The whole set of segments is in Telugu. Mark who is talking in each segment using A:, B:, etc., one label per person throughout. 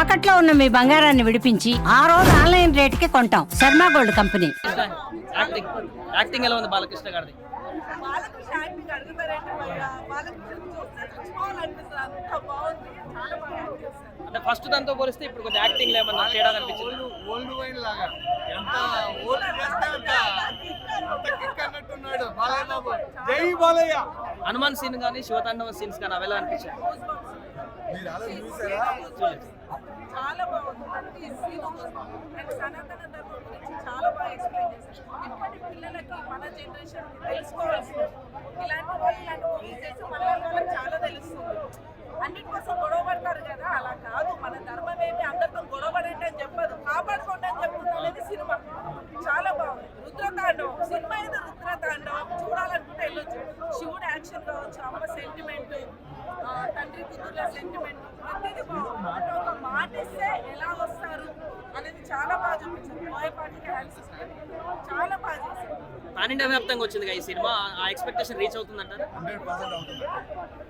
A: తాకట్లో ఉన్న మీ బంగారాన్ని విడిపించి ఆ రోజు ఆన్లైన్ రేటుకి కొంటాం. Sharma gold company.
B: యాక్టింగ్ ఎలా ఉంది బాలకృష్ణ గారిది?
C: బాలకృష్ణ యాక్టింగ్ అడుగుతారంటే బాలకృష్ణ చూస్తే చూసుకోవాలనిపిస్తుంది. అంత బాగుంది, చాలా బాగా యాక్ట్ చేస్తారు.
B: అంటే ఫస్ట్ దాంతో పోలిస్తే ఇప్పుడు కొంచెం యాక్టింగ్ లో ఏమన్నా తేడా కనిపించింది?
D: ఓల్డ్ వైన్ లాగా ఎంత ఓల్డ్ చేస్తే అంత కిక్ అన్నట్టున్నాడు బాలయ్య బాబు. జై బాలయ్య.
B: హనుమాన్ సీన్ కానీ శివతాండవ సీన్స్ కానీ అవి ఎలా అనిపించాయి?
D: మీరు అలా చూసారా?
C: చాలా బాగుంది. ప్రతి సీన్ అండ్ సనాతన ధర్మం గురించి చాలా బాగా ఎక్స్ప్లెయిన్ చేశారు. ఇప్పటి పిల్లలకి మన జనరేషన్ తెలుసుకోవాల్సింది. ఇలాంటి వాళ్ళు ఇలాంటి మూవీస్ చేసి మన వాళ్ళకి చాలా తెలుస్తుంది. అన్నిటి కోసం గొడవ పడతారు కదా, అలా కాదు. మన ధర్మం ఏమి అందరితో గొడవ పడండి అని చెప్పదు, కాపాడుకోండి అని చెప్తుంది అనేది సినిమా. చాలా బాగుంది. రుద్రతాండవం సినిమా అయితే రుద్రతాండవం చూడాలనుకుంటే వెళ్ళొచ్చు. శివుడు యాక్షన్ కావచ్చు, అమ్మ సెంటిమెంట్, తండ్రి కూతుర్ల సెంటిమెంట్, ప్రతిదీ బాగుంది. అంటే ఒక మాట ఇస్తే ఎలా వస్తారు అనేది చాలా బాగా చూపించారు. బోయపాటికి హ్యాండ్స్ చాలా బాగా చేశారు.
B: పాన్ ఇండియా వ్యాప్తంగా వచ్చింది ఈ సినిమా. ఆ ఎక్స్పెక్టేషన్ రీచ్ అవుతుందంటారా?
D: 100% అవుతుంది.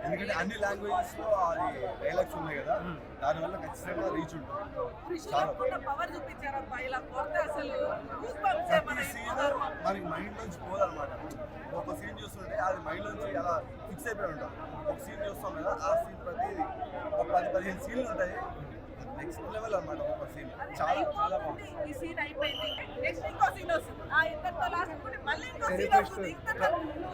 D: ఎందుకంటే అన్ని లాంగ్వేజెస్ లో అది డైలాగ్స్ ఉన్నాయి కదా, దానివల్ల ఖచ్చితంగా రీచ్ ఉంటుంది.
C: త్రిశూలం పవర్ చూపించారు అబ్బా. ఇలా కొడితే అసలు goosebumps మన హిందూ ధర్మం.
D: మనకి మైండ్ నుంచి పోదన్నమాట. ఒక సీన్ చూస్తుంటే అది మైండ్ నుంచి అలా ఫిక్స్ అయిపోయి ఉంటాం. ఒక సీన్ చూస్తాం కదా, ఆ సీన్ ప్రతిదీ ఒక 10-15 సీన్లు ఉంటాయి. నెక్స్ట్ లెవెల్ అన్నమాట ఒక సీన్. చాలా చాలా బాగుంది.
C: ఈ సీన్ అయిపోయింది, నెక్స్ట్ ఇంకో సీన్ వస్తుంది. ఆ ఇద్దరితో లాస్ట్ మళ్ళీ ఇంకో సీన్ వస్తుంది.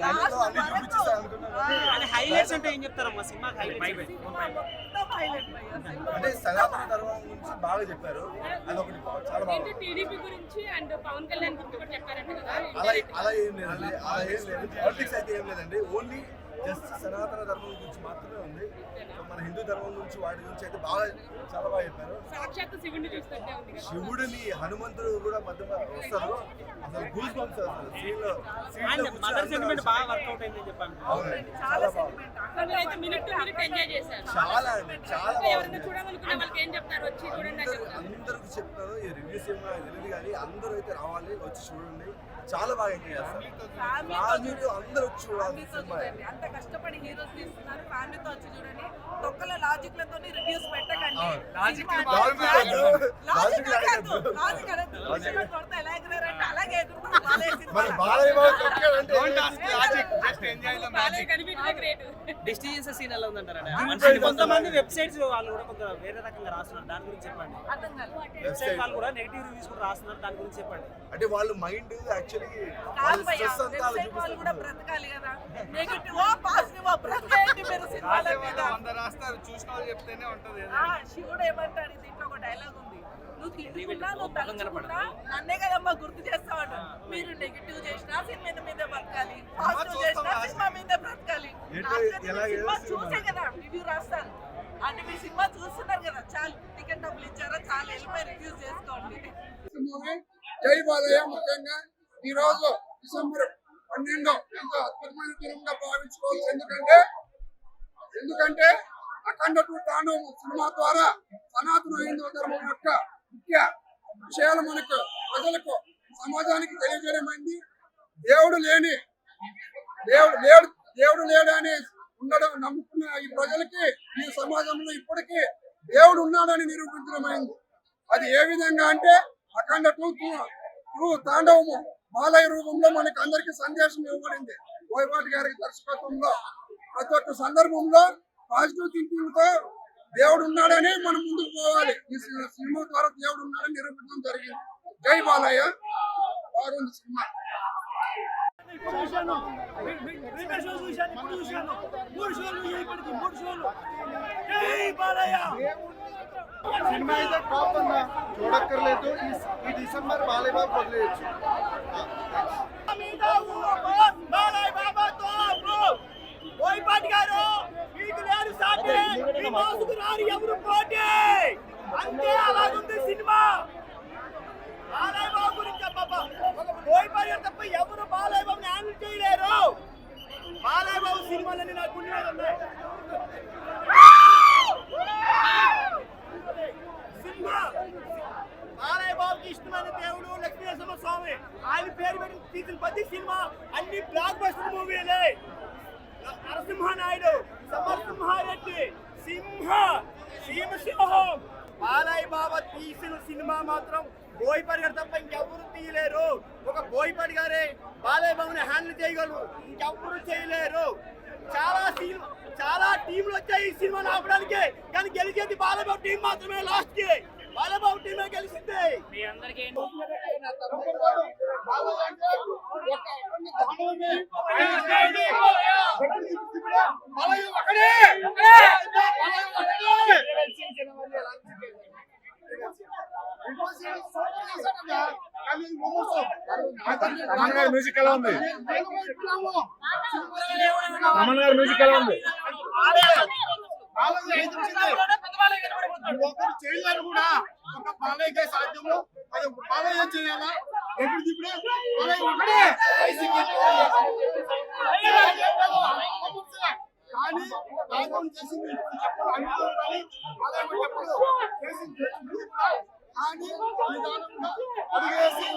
D: దాంట్లో అన్ని చూపించేస్తారు అనుకున్నాను.
B: హైలైట్స్ అంటే ఏం చెప్తారమ్మా సినిమా?
D: అంటే సనాతన ధర్మం గురించి బాగా చెప్పారు. అదొకటి చాలా బాగుంది.
E: టీడీపీ గురించి అండ్ పవన్ కళ్యాణ్ గురించి కూడా చెప్పారంట కదా.
D: అలా ఏం లేదండి, అలా ఏం లేదు. పాలిటిక్స్ అయితే ఏం లేదండి. ఓన్లీ జస్ట్ సనాతన ధర్మం గురించి మాత్రమే ఉంది. మన హిందూ ధర్మం గురించి వాటి గురించి అయితే బాగా చాలా బాగా చెప్పారు.
E: సాక్షాత్ శివుడిని చూస్తుంటే ఉంది కదా.
D: శివుడిని హనుమంతుడు కూడా మధ్య వస్తారు. అసలు గూస్ బంప్స్ అసలు సీన్ లో
B: మదర్ సెంటిమెంట్ బాగా వర్కౌట్ అయిందని చెప్పాను.
D: అవునండి, చాలా బాగుంది.
E: అయితే మినిట్ ఎంజాయ్ చేశారు.
D: చాలా అండి, చాలా
E: ఎవరైనా
D: బాగుంది.
E: చూడాలనుకునే వాళ్ళకి ఏం చెప్తారు? వచ్చి చూడండి అని చెప్తారు.
D: అందరికి చెప్తాను, ఈ రివ్యూస్ ఏమో తెలియదు కానీ అందరూ అయితే రావాలి, వచ్చి చూడండి. చాలా బాగా ఎంజాయ్ చేస్తారు. ఫ్యామిలీతో అందరూ వచ్చి చూడాలి సినిమా.
C: అంత కష్టపడి హీరోస్ తీస్తున్నారు, ఫ్యామిలీతో వచ్చి చూడండి. తొక్కల లాజిక్లతో రివ్యూస్ పెట్టకండి.
D: లాజిక్
C: సినిమా
D: లాజిక్
C: అడగద్దు.
D: లాజిక్
C: లాజిక్ అడగద్దు. విషయంలో కొడితే ఎలా ఎగురారంటే అలాగే ఎగురుతారు. బాలయ్య సినిమా
D: మరి బాలయ్య బాబు కొట్టాడంటే
E: బాలయ్య కనిపించే గ్రేట్.
B: డిస్టిజన్స్ సీన్ ఎలా ఉందంటారా?
F: కొంతమంది వెబ్సైట్స్ వాళ్ళు కూడా కొంత వేరే రకంగా రాస్తున్నారు, దాని గురించి చెప్పండి.
C: అర్థం కాదు.
F: వెబ్సైట్ వాళ్ళు కూడా నెగిటివ్ రివ్యూస్ కూడా రాస్తున్నారు, దాని గురించి చెప్పండి.
D: అంటే వాళ్ళ మైండ్ యాక్చువల్లీ
C: కాదు భయ్యా, వెబ్సైట్ వాళ్ళు కూడా బ్రతకాలి కదా. నెగటివ్ పాజిటివ్ బ్రతకండి మీరు సినిమాల మీద.
D: రాస్తారు, చూసిన వాళ్ళు చెప్తేనే ఉంటది.
C: శివుడు ఏమంటాడు, దీంట్లో ఒక డైలాగ్ ఉంది, నువ్వు తిట్టుకున్నా నువ్వు తలుచుకున్నా నన్నే కదమ్మా గుర్తు చేస్తావాడు. మీరు నెగిటివ్ చేసినా సినిమా మీద బతకాలి, పాజిటివ్ చేసినా సినిమా మీద బ్రతకాలి. సినిమా చూసే కదా రివ్యూ రాస్తారు. అంటే మీ సినిమా చూస్తున్నారు కదా, చాలు టికెట్ డబ్బులు ఇచ్చారా, చాలు వెళ్ళిపోయి రివ్యూ చేసుకోండి.
G: జై బాలయ్య. ముఖ్యంగా ఈ రోజు డిసెంబర్ 12 ఎంతో అద్భుతమైన దినంగా భావించుకోవచ్చు. ఎందుకంటే అఖండ తాండవం సినిమా ద్వారా సనాతన హిందూ ధర్మం యొక్క ముఖ్య విషయాలు మనకు ప్రజలకు సమాజానికి తెలియజేయమైంది. దేవుడు లేడని ఉండడం నమ్ముకున్న ఈ ప్రజలకి ఈ సమాజంలో ఇప్పటికీ దేవుడు ఉన్నాడని నిరూపించడమైంది. అది ఏ విధంగా అంటే అఖండ తాండవము బాలయ్య రూపంలో మనకి అందరికి సందేశం ఇవ్వబడింది. బోయపాటి గారి దర్శకత్వంలో ప్రతి ఒక్క సందర్భంలో పాజిటివ్ థింకింగ్ తో దేవుడు ఉన్నాడని మనం ముందుకు పోవాలి. ఈ సినిమా ద్వారా దేవుడు ఉన్నాడని నిరూపించడం జరిగింది. జై బాలయ్య. బాగుంది సినిమా.
D: సినిమా అయితే టాప్ అన్నా, చూడక్కర్లేదు. ఈ డిసెంబర్ బాలయ్య బాబు వదిలేయచ్చు.
F: బోయపాటి గారు మీకు లేరు సాటి, ఈ మాసుకు రారు ఎవరు పోటీ. అంతే అలాగుంది సినిమా. బాలయ్య బాబు గురించి బోయపాటి గారు తప్ప ఎవరు బాలయ్య బాబుని హ్యాండిల్ చేయలేరు. బాలయ్య బాబు సినిమాలన్నీ నాకు ఉన్నాయి. సినిమా బాలయ్య బాబుకి ఇష్టమైన దేవుడు లక్ష్మీనరసింహ స్వామి. ఆయన పేరు పెట్టి తీసిన ప్రతి సినిమా అన్ని బ్లాక్ బస్టర్ మూవీలే. నరసింహనాయుడు, సమరసింహారెడ్డి, సింహం, బాలయ్య తీసిన సినిమా మాత్రం బోయపాటి గారు తప్ప ఇంకెవ్వరు తీయలేరు. ఒక బోయపాటి గారే బాలయ్య బాబుని హ్యాండిల్ చేయగలరు, ఇంకెవ్వరు చేయలేరు. చాలా టీంలు వచ్చాయి ఈ సినిమాని ఆపడానికి, కానీ గెలిచేది బాలయ్య బాబు టీం మాత్రమే. లాస్ట్ కి బాలయ్య బాబు టీమే గెలిచింది.
B: మీ అందరికీ
H: రమణ గారి మ్యూజిక్ ఎలా ఉంది? రమణ గారి మ్యూజిక్ ఎలా ఉంది?
G: ఒకరు చేయలేరు కూడా, ఒక బాలయ్యకే సాధ్యము. అది బాలయ్య చేయాలా? ఎప్పుడు ఇప్పుడు బాలయ్య ఒకడే. కానీ లాక్డౌన్ చేసింది ఎప్పుడు అనుకోవాలి, కానీ బాలయ్య ఎప్పుడు చేసింది కానీ నిదానంగా అడిగేసి